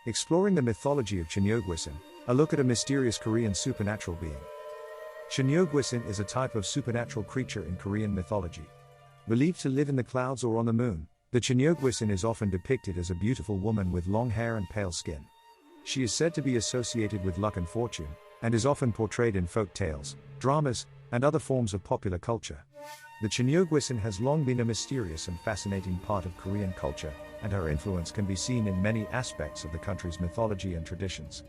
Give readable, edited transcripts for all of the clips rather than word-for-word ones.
Exploring the mythology of Cheonyeogwisin, a look at a mysterious Korean supernatural being. Cheonyeogwisin is a type of supernatural creature in Korean mythology. Believed to live in the clouds or on the moon, the Cheonyeogwisin is often depicted as a beautiful woman with long hair and pale skin. She is said to be associated with luck and fortune, and is often portrayed in folk tales, dramas, and other forms of popular culture. The Cheonyeogwisin has long been a mysterious and fascinating part of Korean culture, and her influence can be seen in many aspects of the country's mythology and traditions.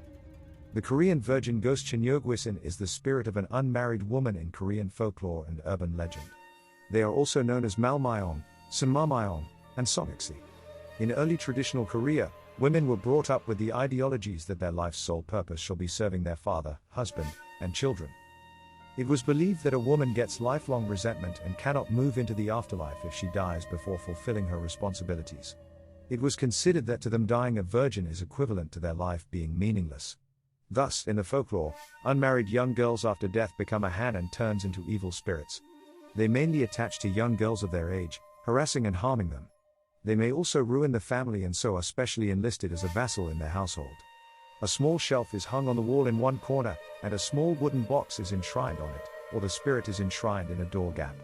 The Korean virgin ghost Cheonyeogwisin is the spirit of an unmarried woman in Korean folklore and urban legend. They are also known as Malmyeong, Sunmamyeong, and Songeokse. In early traditional Korea, women were brought up with the ideologies that their life's sole purpose shall be serving their father, husband, and children. It was believed that a woman gets lifelong resentment and cannot move into the afterlife if she dies before fulfilling her responsibilities. It was considered that to them dying a virgin is equivalent to their life being meaningless. Thus, in the folklore, unmarried young girls after death become a han and turns into evil spirits. They mainly attach to young girls of their age, harassing and harming them. They may also ruin the family and so are specially enlisted as a vassal in their household. A small shelf is hung on the wall in one corner, and a small wooden box is enshrined on it, or the spirit is enshrined in a door gap.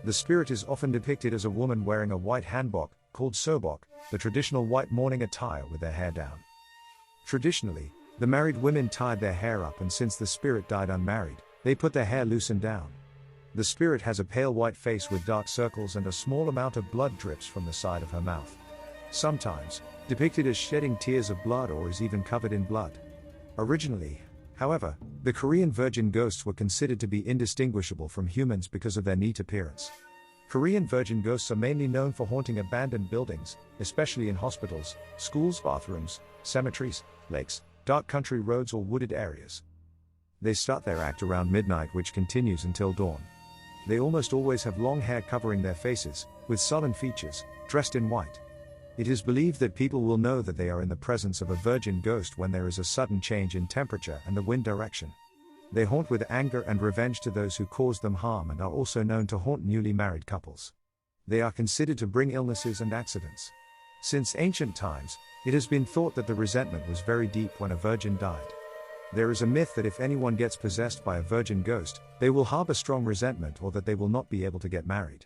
The spirit is often depicted as a woman wearing a white hanbok, called sobok, the traditional white mourning attire with their hair down. Traditionally, the married women tied their hair up, and since the spirit died unmarried, they put their hair loose and down. The spirit has a pale white face with dark circles and a small amount of blood drips from the side of her mouth. Sometimes, depicted as shedding tears of blood or is even covered in blood. Originally, however, the Korean virgin ghosts were considered to be indistinguishable from humans because of their neat appearance. Korean virgin ghosts are mainly known for haunting abandoned buildings, especially in hospitals, schools, bathrooms, cemeteries, lakes, dark country roads or wooded areas. They start their act around midnight, which continues until dawn. They almost always have long hair covering their faces, with sullen features, dressed in white. It is believed that people will know that they are in the presence of a virgin ghost when there is a sudden change in temperature and the wind direction. They haunt with anger and revenge to those who caused them harm and are also known to haunt newly married couples. They are considered to bring illnesses and accidents. Since ancient times, it has been thought that the resentment was very deep when a virgin died. There is a myth that if anyone gets possessed by a virgin ghost, they will harbor strong resentment or that they will not be able to get married.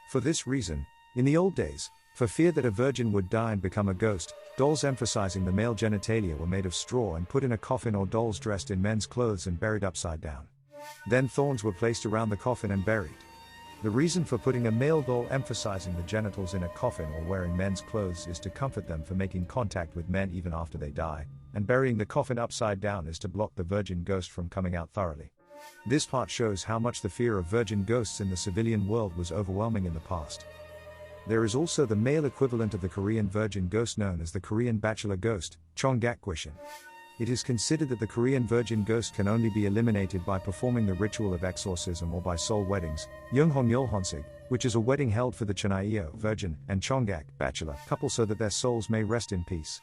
For this reason, in the old days, for fear that a virgin would die and become a ghost, dolls emphasizing the male genitalia were made of straw and put in a coffin, or dolls dressed in men's clothes and buried upside down. Then thorns were placed around the coffin and buried. The reason for putting a male doll emphasizing the genitals in a coffin or wearing men's clothes is to comfort them for making contact with men even after they die, and burying the coffin upside down is to block the virgin ghost from coming out thoroughly. This part shows how much the fear of virgin ghosts in the civilian world was overwhelming in the past. There is also the male equivalent of the Korean virgin ghost known as the Korean bachelor ghost, Cheonyeogwisin. It is considered that the Korean virgin ghost can only be eliminated by performing the ritual of exorcism or by soul weddings, Yeonghonyeolhonsig, which is a wedding held for the Cheonyeog virgin and Cheonyeog bachelor couple so that their souls may rest in peace.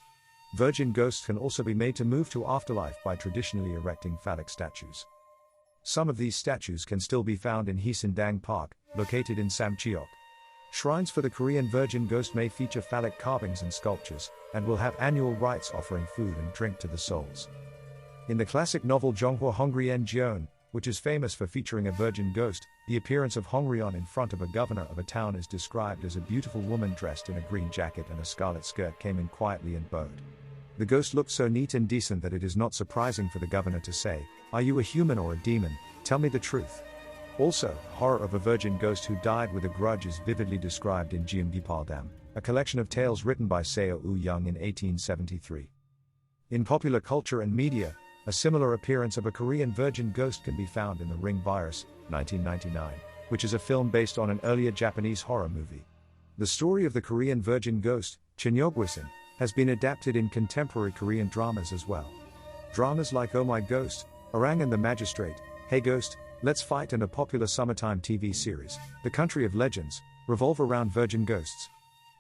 Virgin ghosts can also be made to move to afterlife by traditionally erecting phallic statues. Some of these statues can still be found in Haesindang Park, located in Samcheok. Shrines for the Korean virgin ghost may feature phallic carvings and sculptures, and will have annual rites offering food and drink to the souls. In the classic novel Jonghwa Hongrian Jeon, which is famous for featuring a virgin ghost, the appearance of Hongrion in front of a governor of a town is described as a beautiful woman dressed in a green jacket and a scarlet skirt came in quietly and bowed. The ghost looked so neat and decent that it is not surprising for the governor to say, "Are you a human or a demon? Tell me the truth." Also, horror of a virgin ghost who died with a grudge is vividly described in Jeonggipaldam, a collection of tales written by Seo Woo-young in 1873. In popular culture and media, a similar appearance of a Korean virgin ghost can be found in The Ring Virus, 1999, which is a film based on an earlier Japanese horror movie. The story of the Korean virgin ghost, Cheonyeogwisin, has been adapted in contemporary Korean dramas as well. Dramas like Oh My Ghost, Orang and the Magistrate, Hey Ghost, Let's Fight, and a popular summertime TV series, The Country of Legends, revolve around virgin ghosts.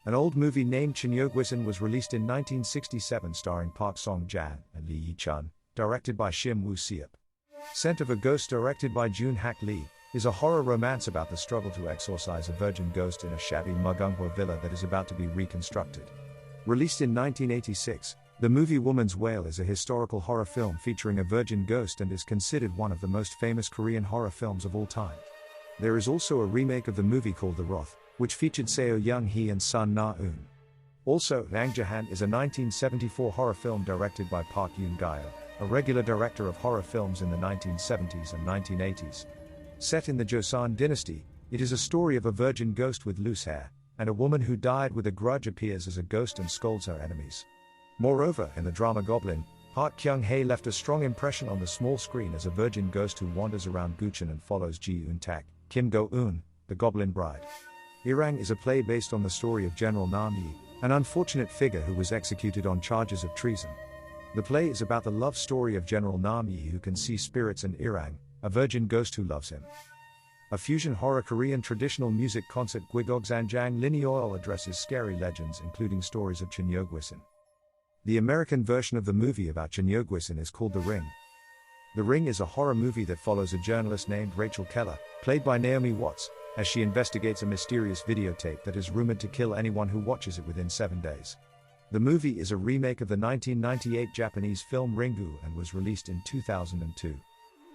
An old movie named Cheonyeogwisin was released in 1967 starring Park Song-jan and Lee Yi-chun, directed by Shim Woo-seop. Scent of a Ghost, directed by Jun Hak Lee, is a horror romance about the struggle to exorcise a virgin ghost in a shabby Mugunghwa villa that is about to be reconstructed. Released in 1986, The movie Woman's Whale is a historical horror film featuring a virgin ghost and is considered one of the most famous Korean horror films of all time. There is also a remake of the movie called The Wrath, which featured Seo Young-hee and Sun Na-eun. Also, Rang Jahan is a 1974 horror film directed by Park Yoon-gyo, a regular director of horror films in the 1970s and 1980s. Set in the Joseon dynasty, it is a story of a virgin ghost with loose hair, and a woman who died with a grudge appears as a ghost and scolds her enemies. Moreover, in the drama Goblin, Park Kyung-hae left a strong impression on the small screen as a virgin ghost who wanders around Gucheon and follows Ji Eun-tak, Kim Go-eun, the Goblin Bride. Irang is a play based on the story of General Nam-yi, an unfortunate figure who was executed on charges of treason. The play is about the love story of General Nam-yi who can see spirits and Irang, a virgin ghost who loves him. A fusion horror Korean traditional music concert Gwigogsanjang Linioil addresses scary legends including stories of Cheonyeogwisin. The American version of the movie about Cheonyeogwisin is called The Ring. The Ring is a horror movie that follows a journalist named Rachel Keller, played by Naomi Watts, as she investigates a mysterious videotape that is rumored to kill anyone who watches it within 7 days. The movie is a remake of the 1998 Japanese film Ringu and was released in 2002.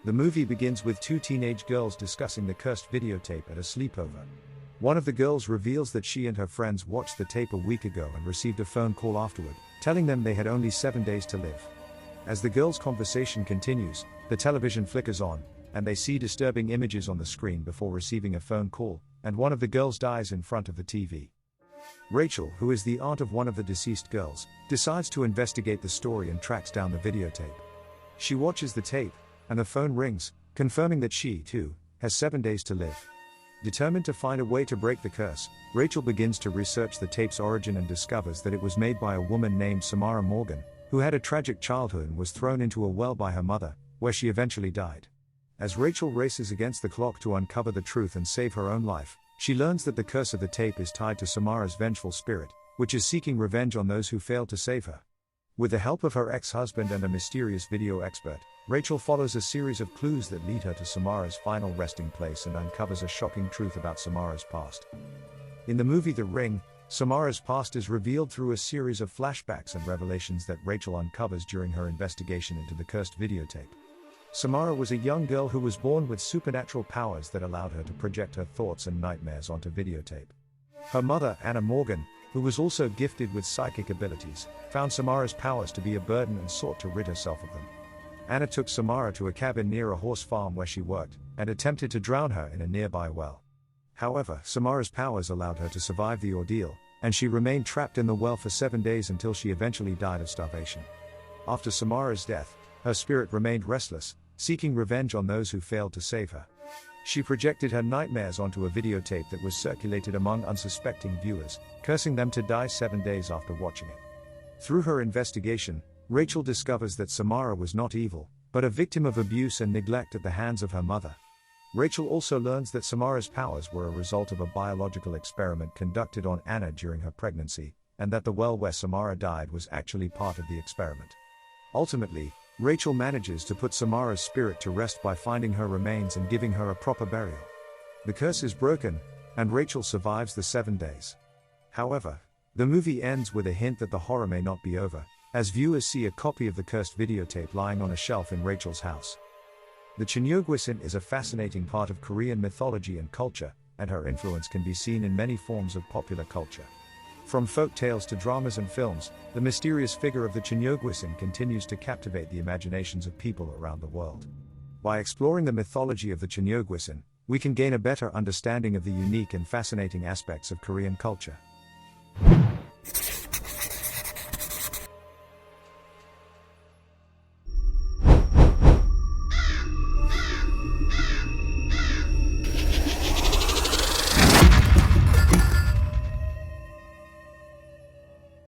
The movie begins with two teenage girls discussing the cursed videotape at a sleepover. One of the girls reveals that she and her friends watched the tape a week ago and received a phone call afterward, telling them they had only 7 days to live. As the girls' conversation continues, the television flickers on, and they see disturbing images on the screen before receiving a phone call, and one of the girls dies in front of the TV. Rachel, who is the aunt of one of the deceased girls, decides to investigate the story and tracks down the videotape. She watches the tape, and the phone rings, confirming that she, too, has 7 days to live. Determined to find a way to break the curse, Rachel begins to research the tape's origin and discovers that it was made by a woman named Samara Morgan, who had a tragic childhood and was thrown into a well by her mother, where she eventually died. As Rachel races against the clock to uncover the truth and save her own life, she learns that the curse of the tape is tied to Samara's vengeful spirit, which is seeking revenge on those who failed to save her. With the help of her ex-husband and a mysterious video expert, Rachel follows a series of clues that lead her to Samara's final resting place and uncovers a shocking truth about Samara's past. In the movie The Ring, Samara's past is revealed through a series of flashbacks and revelations that Rachel uncovers during her investigation into the cursed videotape. Samara was a young girl who was born with supernatural powers that allowed her to project her thoughts and nightmares onto videotape. Her mother, Anna Morgan, who was also gifted with psychic abilities, found Samara's powers to be a burden and sought to rid herself of them. Anna took Samara to a cabin near a horse farm where she worked, and attempted to drown her in a nearby well. However, Samara's powers allowed her to survive the ordeal, and she remained trapped in the well for 7 days until she eventually died of starvation. After Samara's death, her spirit remained restless, seeking revenge on those who failed to save her. She projected her nightmares onto a videotape that was circulated among unsuspecting viewers, cursing them to die 7 days after watching it. Through her investigation, Rachel discovers that Samara was not evil, but a victim of abuse and neglect at the hands of her mother. Rachel also learns that Samara's powers were a result of a biological experiment conducted on Anna during her pregnancy, and that the well where Samara died was actually part of the experiment. Ultimately, Rachel manages to put Samara's spirit to rest by finding her remains and giving her a proper burial. The curse is broken, and Rachel survives the 7 days. However, the movie ends with a hint that the horror may not be over, as viewers see a copy of the cursed videotape lying on a shelf in Rachel's house. The Cheonyeogwisin is a fascinating part of Korean mythology and culture, and her influence can be seen in many forms of popular culture. From folk tales to dramas and films, the mysterious figure of the Cheonyeogwisin continues to captivate the imaginations of people around the world. By exploring the mythology of the Cheonyeogwisin, we can gain a better understanding of the unique and fascinating aspects of Korean culture.